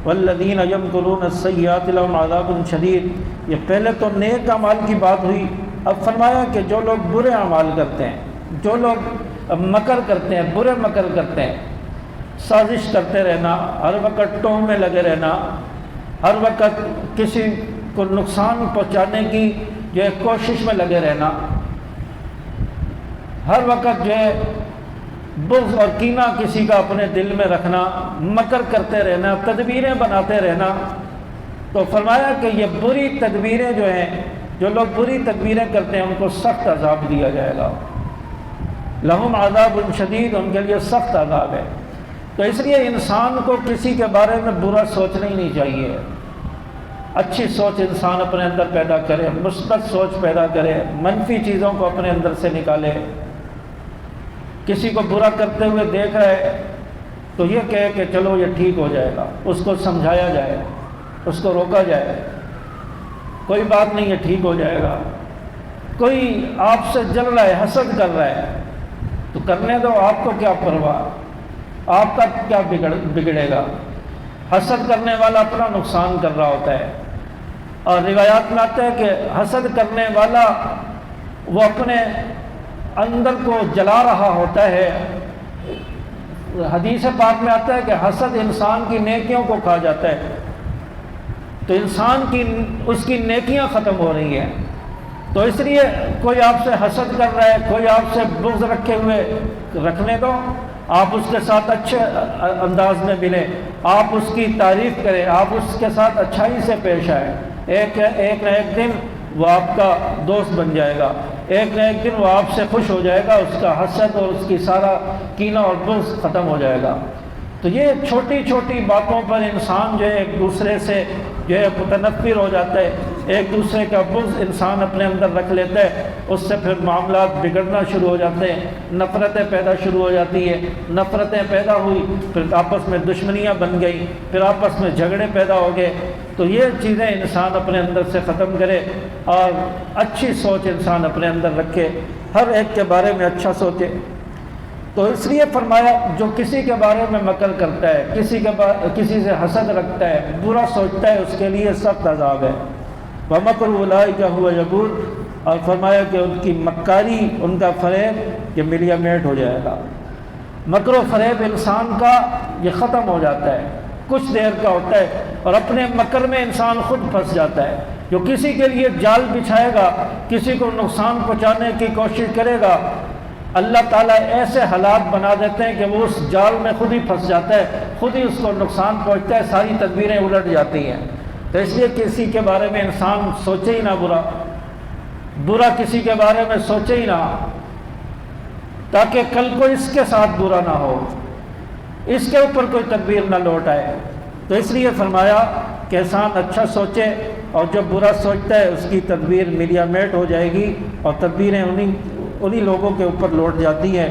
والذین یمکرون السیئات لہم عذاب شدید۔ یہ پہلے تو نیک اعمال کی بات ہوئی، اب فرمایا کہ جو لوگ برے اعمال کرتے ہیں، جو لوگ مکر کرتے ہیں، برے مکر کرتے ہیں، سازش کرتے رہنا، ہر وقت ٹوہ میں لگے رہنا، ہر وقت کسی کو نقصان پہنچانے کی جو ہے کوشش میں لگے رہنا، ہر وقت جو ہے بغض اور کینہ کسی کا اپنے دل میں رکھنا، مکر کرتے رہنا، تدبیریں بناتے رہنا، تو فرمایا کہ یہ بری تدبیریں جو ہیں، جو لوگ بری تدبیریں کرتے ہیں ان کو سخت عذاب دیا جائے گا۔ لہم عذاب شدید، ان کے لیے سخت عذاب ہے۔ تو اس لیے انسان کو کسی کے بارے میں برا سوچنا ہی نہیں چاہیے، اچھی سوچ انسان اپنے اندر پیدا کرے، مثبت سوچ پیدا کرے، منفی چیزوں کو اپنے اندر سے نکالے۔ کسی کو برا کرتے ہوئے دیکھ رہے تو یہ کہے کہ چلو یہ ٹھیک ہو جائے گا، اس کو سمجھایا جائے، اس کو روکا جائے، کوئی بات نہیں ہے، ٹھیک ہو جائے گا۔ کوئی آپ سے جل رہا ہے، حسد کر رہا ہے تو کرنے دو، آپ کو کیا پرواہ، آپ کا کیا بگڑے گا۔ حسد کرنے والا اپنا نقصان کر رہا ہوتا ہے، اور روایات میں آتا ہے کہ حسد کرنے والا وہ اپنے اندر کو جلا رہا ہوتا ہے۔ حدیث پاک میں آتا ہے کہ حسد انسان کی نیکیوں کو کھا جاتا ہے، تو انسان کی اس کی نیکیاں ختم ہو رہی ہیں۔ تو اس لیے کوئی آپ سے حسد کر رہا ہے، کوئی آپ سے بغض رکھے ہوئے، رکھنے دو، آپ اس کے ساتھ اچھے انداز میں ملیں، آپ اس کی تعریف کریں، آپ اس کے ساتھ اچھائی سے پیش آئیں۔ ایک نہ ایک دن وہ آپ کا دوست بن جائے گا، ایک نہ ایک دن وہ آپ سے خوش ہو جائے گا، اس کا حسد اور اس کی سارا کینہ اور بغض ختم ہو جائے گا۔ تو یہ چھوٹی چھوٹی باتوں پر انسان جو ہے ایک دوسرے سے جو ہے متنفر ہو جاتا ہے، ایک دوسرے کا بغض انسان اپنے اندر رکھ لیتا ہے، اس سے پھر معاملات بگڑنا شروع ہو جاتے ہیں، نفرتیں پیدا شروع ہو جاتی ہیں، نفرتیں پیدا ہوئی پھر آپس میں دشمنیاں بن گئی، پھر آپس میں جھگڑے پیدا ہو گئے۔ تو یہ چیزیں انسان اپنے اندر سے ختم کرے اور اچھی سوچ انسان اپنے اندر رکھے، ہر ایک کے بارے میں اچھا سوچے۔ تو اس لیے فرمایا جو کسی کے بارے میں مکر کرتا ہے، کسی سے حسد رکھتا ہے، برا سوچتا ہے، اس کے لیے سخت عذاب ہے۔ وَمَكْرُ أُولَٰئِكَ هُوَ يَبُورُ، اور فرمایا کہ ان کی مکاری، ان کا فریب یہ ملیا میٹ ہو جائے گا۔ مکر و فریب انسان کا یہ ختم ہو جاتا ہے، کچھ دیر کا ہوتا ہے، اور اپنے مکر میں انسان خود پھنس جاتا ہے۔ جو کسی کے لیے جال بچھائے گا، کسی کو نقصان پہنچانے کی کوشش کرے گا، اللہ تعالیٰ ایسے حالات بنا دیتے ہیں کہ وہ اس جال میں خود ہی پھنس جاتا ہے، خود ہی اس کو نقصان پہنچتا ہے، ساری تدبیریں الٹ جاتی ہیں۔ تو اس لیے کسی کے بارے میں انسان سوچے ہی نہ برا کسی کے بارے میں سوچے ہی نہ، تاکہ کل کو اس کے ساتھ برا نہ ہو، اس کے اوپر کوئی تدبیر نہ لوٹ آئے۔ تو اس لیے فرمایا کہ انسان اچھا سوچے، اور جو برا سوچتا ہے اس کی تدبیر ملیا میٹ ہو جائے گی، اور تدبیریں انہی لوگوں کے اوپر لوٹ جاتی ہیں